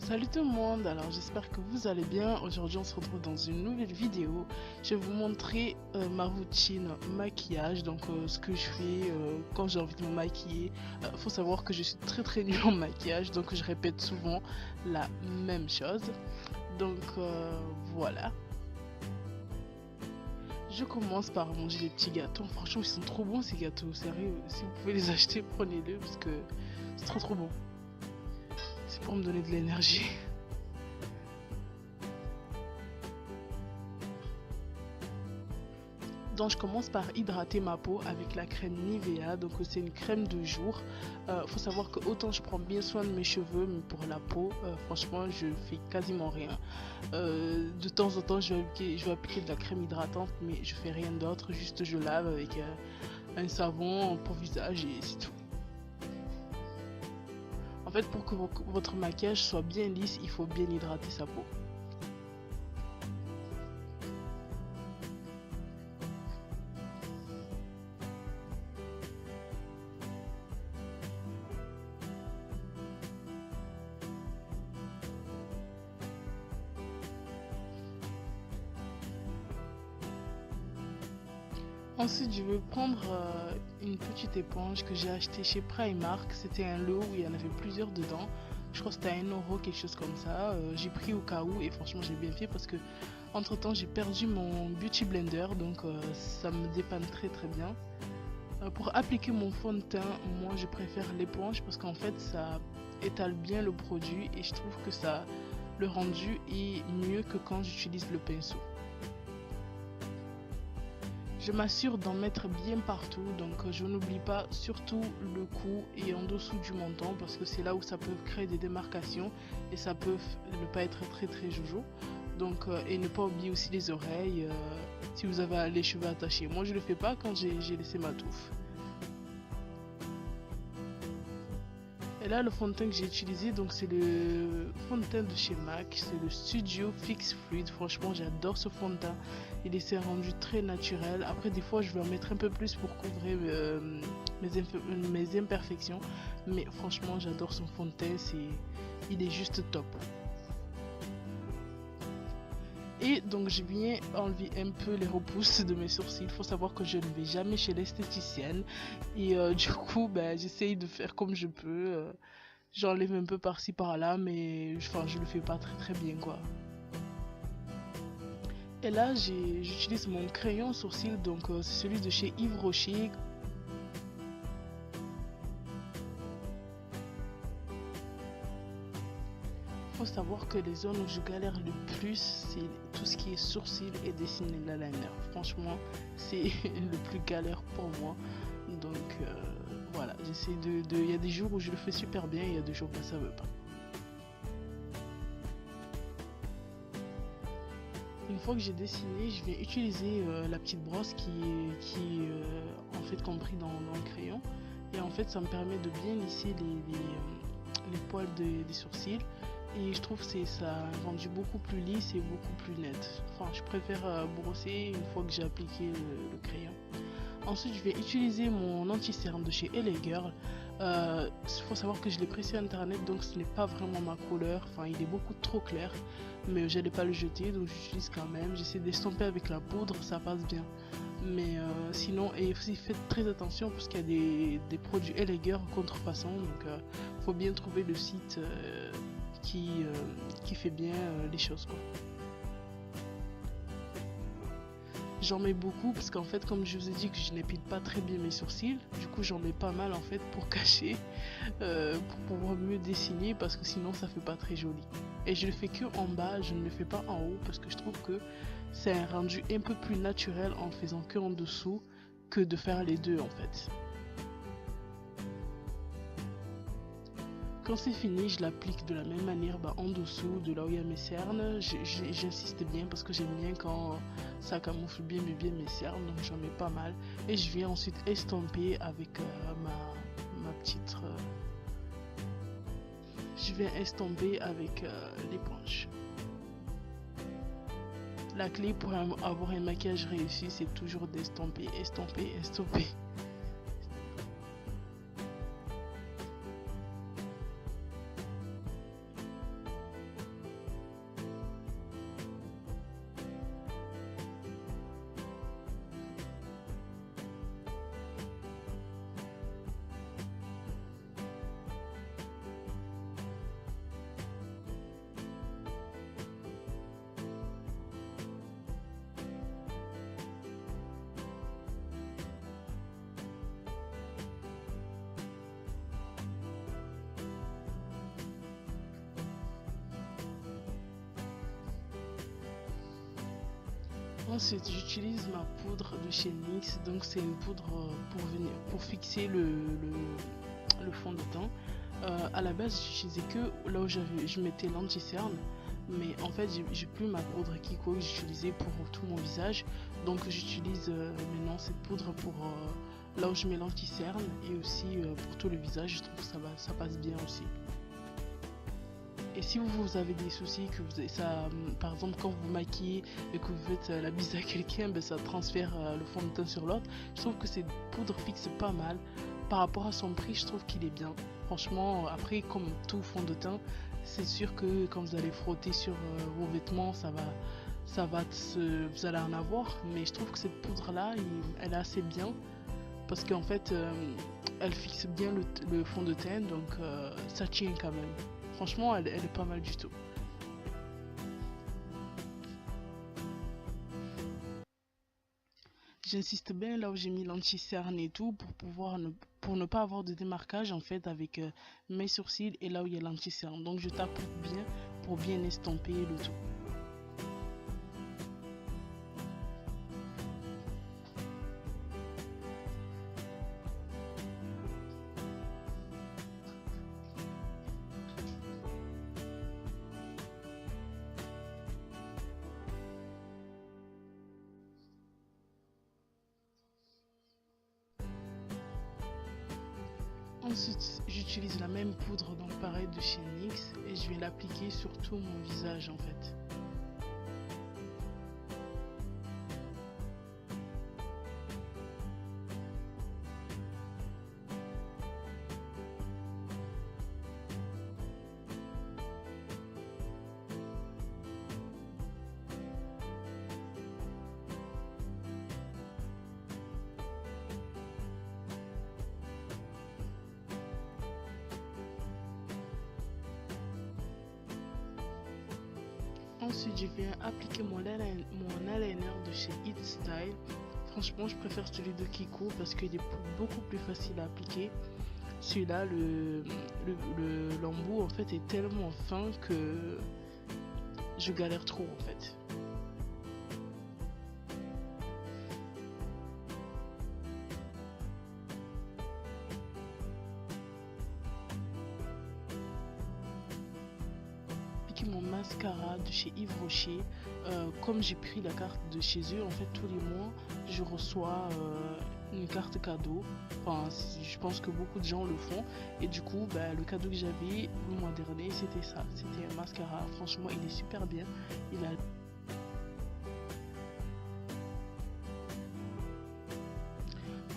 Salut tout le monde, alors j'espère que vous allez bien. Aujourd'hui on se retrouve dans une nouvelle vidéo. Je vais vous montrer ma routine maquillage, donc ce que je fais quand j'ai envie de me maquiller. Faut savoir que je suis très nulle en maquillage, donc je répète souvent la même chose. Donc voilà. Je commence par manger les petits gâteaux. Franchement ils sont trop bons ces gâteaux, sérieux. Si vous pouvez les acheter, prenez-le parce que c'est trop bon. C'est pour me donner de l'énergie. Donc je commence par hydrater ma peau avec la crème Nivea, donc c'est une crème de jour. Faut savoir que autant je prends bien soin de mes cheveux, mais pour la peau, franchement je fais quasiment rien. De temps en temps je vais appliquer de la crème hydratante, mais je fais rien d'autre, juste je lave avec un savon pour visage et c'est tout. En fait, pour que votre maquillage soit bien lisse, il faut bien hydrater sa peau. Ensuite, je vais prendre une petite éponge que j'ai achetée chez Primark. C'était un lot où il y en avait plusieurs dedans. Je crois que c'était à 1 € quelque chose comme ça. J'ai pris au cas où et franchement j'ai bien fait parce que entre temps j'ai perdu mon Beauty Blender, donc ça me dépanne très bien. Pour appliquer mon fond de teint, moi je préfère l'éponge parce qu'en fait ça étale bien le produit et je trouve que ça, le rendu est mieux que quand j'utilise le pinceau. Je m'assure d'en mettre bien partout, donc je n'oublie pas surtout le cou et en dessous du menton parce que c'est là où ça peut créer des démarcations et ça peut ne pas être très jojo. Donc et ne pas oublier aussi les oreilles si vous avez les cheveux attachés. Moi je le fais pas quand j'ai laissé ma touffe. Et là le fond de teint que j'ai utilisé, donc c'est le fond de teint de chez MAC, c'est le Studio Fix Fluid. Franchement j'adore ce fond de teint, il est rendu très naturel. Après des fois je vais en mettre un peu plus pour couvrir mes imperfections, mais franchement j'adore son fond de teint, il est juste top. Et donc je viens enlever un peu les repousses de mes sourcils. Il faut savoir que je ne vais jamais chez l'esthéticienne et du coup j'essaye de faire comme je peux. J'enlève un peu par-ci par-là, mais enfin, je le fais pas très bien quoi. Et là j'utilise mon crayon sourcil, donc c'est celui de chez Yves Rocher. Faut savoir que les zones où je galère le plus, c'est tout ce qui est sourcil et dessiner l'eyeliner. Franchement, c'est le plus galère pour moi. Donc voilà, j'essaie il y a des jours où je le fais super bien, il y a des jours où ça veut pas. Une fois que j'ai dessiné, je vais utiliser la petite brosse qui est en fait compris dans le crayon. Et en fait, ça me permet de bien lisser les poils des sourcils. Et je trouve que ça a rendu beaucoup plus lisse et beaucoup plus net. Enfin, je préfère brosser une fois que j'ai appliqué le crayon. Ensuite, je vais utiliser mon anti-cerne de chez LA Girl. Faut savoir que je l'ai pris sur internet, donc ce n'est pas vraiment ma couleur. Enfin, il est beaucoup trop clair, mais j'allais pas le jeter, donc j'utilise quand même. J'essaie d'estomper avec la poudre, ça passe bien. Mais sinon, et aussi faites très attention parce qu'il y a des produits LA Girl contrefaçon, donc faut bien trouver le site qui fait bien les choses quoi. J'en mets beaucoup parce qu'en fait comme je vous ai dit que je n'épile pas très bien mes sourcils, du coup j'en mets pas mal en fait pour cacher, pour pouvoir mieux dessiner parce que sinon ça fait pas très joli. Et je le fais que en bas, je ne le fais pas en haut parce que je trouve que c'est un rendu un peu plus naturel en faisant que en dessous que de faire les deux en fait. Quand c'est fini, je l'applique de la même manière en dessous, de là où il y a mes cernes. J'insiste bien parce que j'aime bien quand ça camoufle bien mes cernes, donc j'en mets pas mal. Et je viens ensuite estomper avec ma petite... je viens estomper avec l'éponge. La clé pour avoir un maquillage réussi, c'est toujours d'estomper, estomper. Ensuite, j'utilise ma poudre de chez NYX. Donc, c'est une poudre pour fixer le fond de teint. À la base, j'utilisais que là où je mettais l'anti-cerne. Mais en fait, j'ai plus ma poudre Kiko que j'utilisais pour tout mon visage. Donc, j'utilise maintenant cette poudre pour là où je mets l'anti-cerne et aussi pour tout le visage. Je trouve que ça passe bien aussi. Et si vous avez des soucis, par exemple quand vous maquillez et que vous faites la bise à quelqu'un, ça transfère le fond de teint sur l'autre. Je trouve que cette poudre fixe pas mal. Par rapport à son prix, je trouve qu'il est bien. Franchement, après, comme tout fond de teint, c'est sûr que quand vous allez frotter sur vos vêtements, vous allez en avoir. Mais je trouve que cette poudre-là, elle est assez bien. Parce qu'en fait, elle fixe bien le fond de teint, donc ça tient quand même. Franchement, elle est pas mal du tout. J'insiste bien là où j'ai mis l'anti-cerne et tout pour ne pas avoir de démarquage en fait avec mes sourcils et là où il y a l'anti-cerne. Donc je tape bien pour bien estomper le tout. Ensuite, j'utilise la même poudre, donc pareil de chez NYX, et je vais l'appliquer sur tout mon visage en fait. Ensuite, je viens appliquer mon eyeliner de chez It Style. Franchement, je préfère celui de Kiko parce qu'il est beaucoup plus facile à appliquer. Celui-là, l'embout en fait est tellement fin que je galère trop en fait. Mon mascara de chez Yves Rocher. Comme j'ai pris la carte de chez eux, en fait tous les mois je reçois une carte cadeau. Enfin, je pense que beaucoup de gens le font et du coup le cadeau que j'avais le mois dernier c'était ça, c'était un mascara. Franchement il est super bien, il a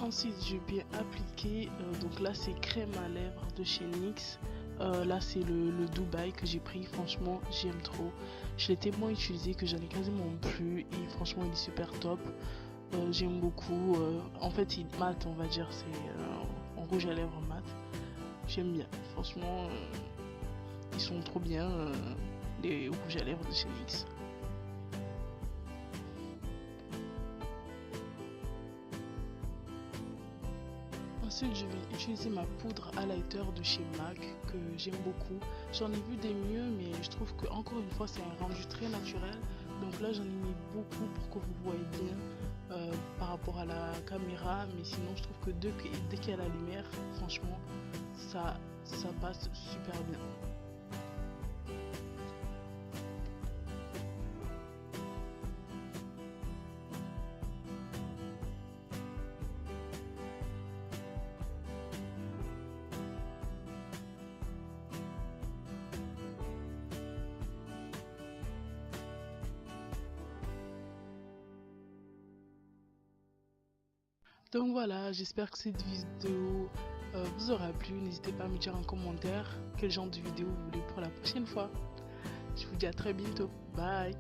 ensuite je vais appliquer donc là c'est crème à lèvres de chez NYX. Là c'est le Dubaï que j'ai pris, franchement j'aime trop. Je l'ai tellement utilisé que j'en ai quasiment plus et franchement il est super top. J'aime beaucoup. En fait il est mat, on va dire, c'est en rouge à lèvres mat. J'aime bien, franchement ils sont trop bien les rouges à lèvres de chez NYX. Ensuite, je vais utiliser ma poudre highlighter de chez MAC que j'aime beaucoup. J'en ai vu des mieux, mais je trouve que encore une fois, c'est un rendu très naturel. Donc là, j'en ai mis beaucoup pour que vous voyez bien par rapport à la caméra. Mais sinon, je trouve que dès qu'il y a la lumière, franchement, ça passe super bien. Donc voilà, j'espère que cette vidéo vous aura plu. N'hésitez pas à me dire en commentaire quel genre de vidéo vous voulez pour la prochaine fois. Je vous dis à très bientôt. Bye.